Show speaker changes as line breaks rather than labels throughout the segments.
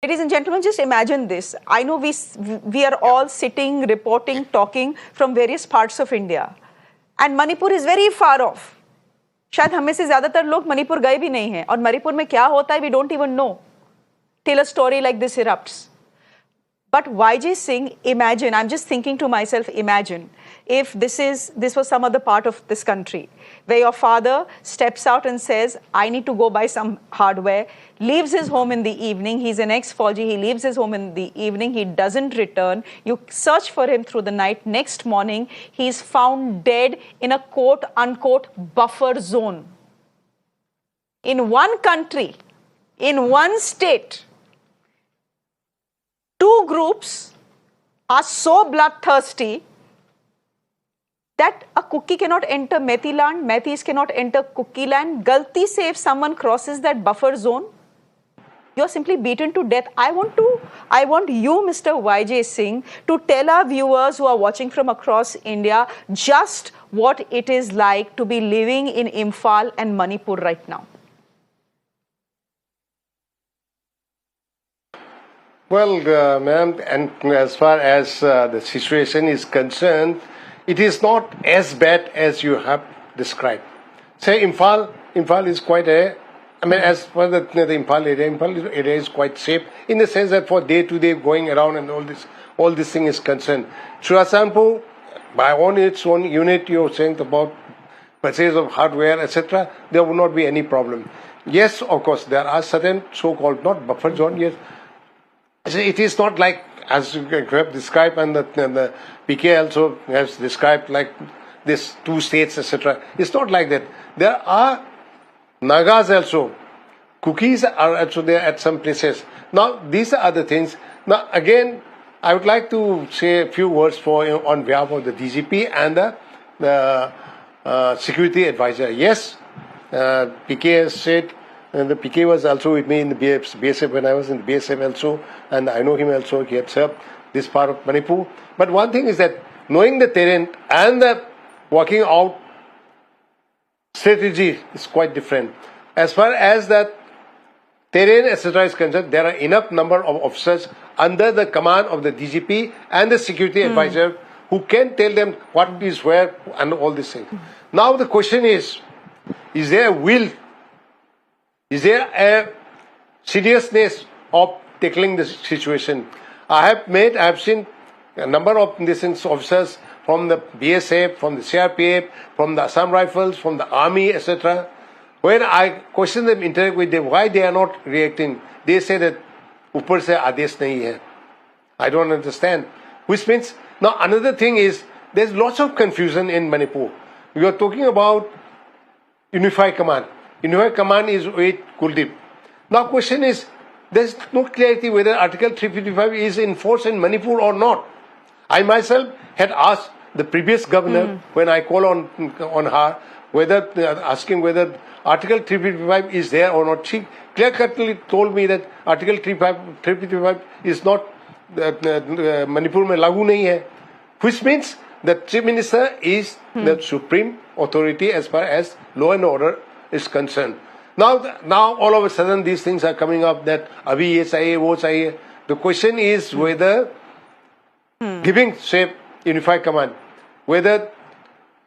Ladies and gentlemen, just imagine this. I know we are all sitting, reporting, talking from various parts of India. And Manipur is very far off. शायद हमें से ज़्यादातर लोग मणिपुर गए भी नहीं हैं और मणिपुर में क्या होता है we don't even know till a story like this erupts. But YJ Singh, imagine, I'm just thinking to myself, imagine if this was some other part of this country where your father steps out and says, I need to go buy some hardware, leaves his home in the evening, he's an ex-Fauji, he leaves his home in the evening, he doesn't return, you search for him through the night, next morning he's found dead in a quote-unquote buffer zone. In one country, in one state, two groups are so bloodthirsty that a Kuki cannot enter Methi land, Methis cannot enter Kuki land. Galti se if someone crosses that buffer zone, you're simply beaten to death. I want you, Mr. YJ Singh, to tell our viewers who are watching from across India just what it is like to be living in Imphal and Manipur right now.
Well, ma'am, and as far as the situation is concerned, it is not as bad as you have described. Say, Imphal is quite as far as the Imphal area is quite safe in the sense that for day-to-day going around and all this thing is concerned. Churasampur, by its own unit, you're saying about purchase of hardware, etc., there would not be any problem. Yes, of course, there are certain so-called, not buffer zone, yes. It is not like, as you have described, and the PK also has described, like this two states, etc. It's not like that. There are Nagas also. Kukis are also there at some places. Now, these are the things. Now, again, I would like to say a few words on behalf of the DGP and the security advisor. Yes, PK has said, and the PK was also with me in the BSF when I was in the BSF also, and I know him also. He had served this part of Manipur. But one thing is that knowing the terrain and the working out strategy is quite different. As far as that terrain, etc. is concerned, there are enough number of officers under the command of the DGP and the security advisor who can tell them what is where and all these things. Now the question is there a will? Is there a seriousness of tackling the situation? I have seen a number of these officers from the BSF, from the CRPF, from the Assam Rifles, from the Army, etc. When I question them, interact with them, why they are not reacting, they say that upar se adesh nahi hai. I don't understand. Which means, now another thing is, there's lots of confusion in Manipur. We are talking about unified command. Unified command is with Kuldeep. Now question is, there's no clarity whether Article 355 is in force in Manipur or not. I myself had asked the previous governor when I call on her, asking whether Article 355 is there or not. She clear-cutly told me that Article 355 is not, Manipur mein lagu nahi hai. Which means the Chief Minister is the supreme authority as far as law and order is concerned. Now all of a sudden these things are coming up that abhi ye chahiye, wo chahiye. The question is whether giving, say, unified command, whether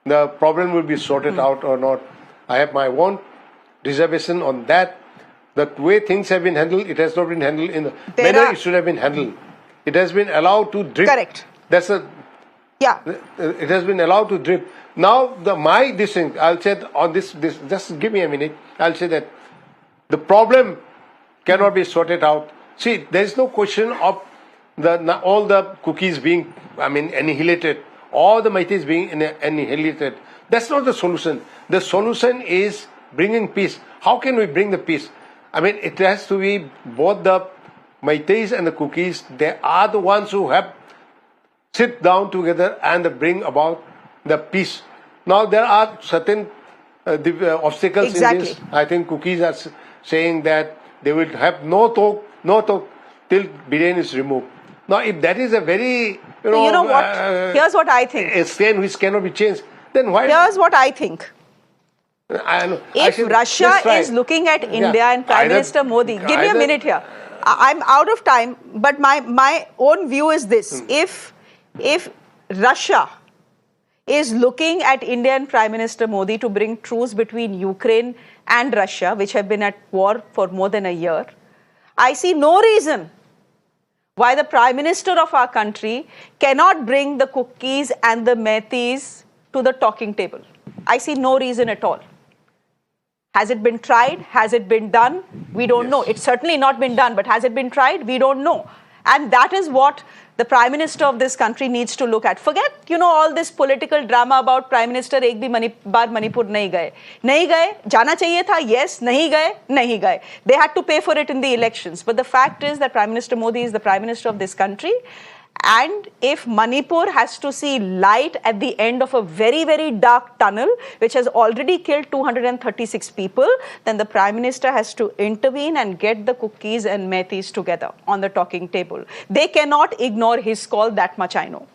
the problem will be sorted out or not. I have my own reservation on that. The way things have been handled, it has not been handled in the manner it should have been handled. It has been allowed to drift.
Correct.
It has been allowed to drift. Now, this thing, I'll say on this, just give me a minute. I'll say that the problem cannot be sorted out. See, there is no question of all the cookies being, annihilated, all the Meithis being annihilated. That's not the solution. The solution is bringing peace. How can we bring the peace? It has to be both the Meithis and the cookies. They are the ones who have sit down together and bring about the peace. Now there are certain obstacles in this. I think cookies are saying that they will have no talk till Biren is removed. Now if that is a very,
here's what I think.
A stain which cannot be changed, then why?
Here's what I think. If Russia is looking at India and Prime Minister Modi, give me a minute here. I'm out of time, but my own view is this. If Russia is looking at Indian Prime Minister Modi to bring truce between Ukraine and Russia, which have been at war for more than a year, I see no reason why the Prime Minister of our country cannot bring the cookies and the metis to the talking table. I see no reason at all. Has it been tried? Has it been done? We don't know. It's certainly not been done, but has it been tried? We don't know. And that is what the Prime Minister of this country needs to look at. Forget, all this political drama about Prime Minister ek bhi baar Manipur nahi gaye. Nahi gaye, jana chahiye tha, yes, nahi gaye, nahi gaye. They had to pay for it in the elections. But the fact is that Prime Minister Modi is the Prime Minister of this country. And if Manipur has to see light at the end of a very, very dark tunnel, which has already killed 236 people, then the Prime Minister has to intervene and get the cookies and metis together on the talking table. They cannot ignore his call, that much I know.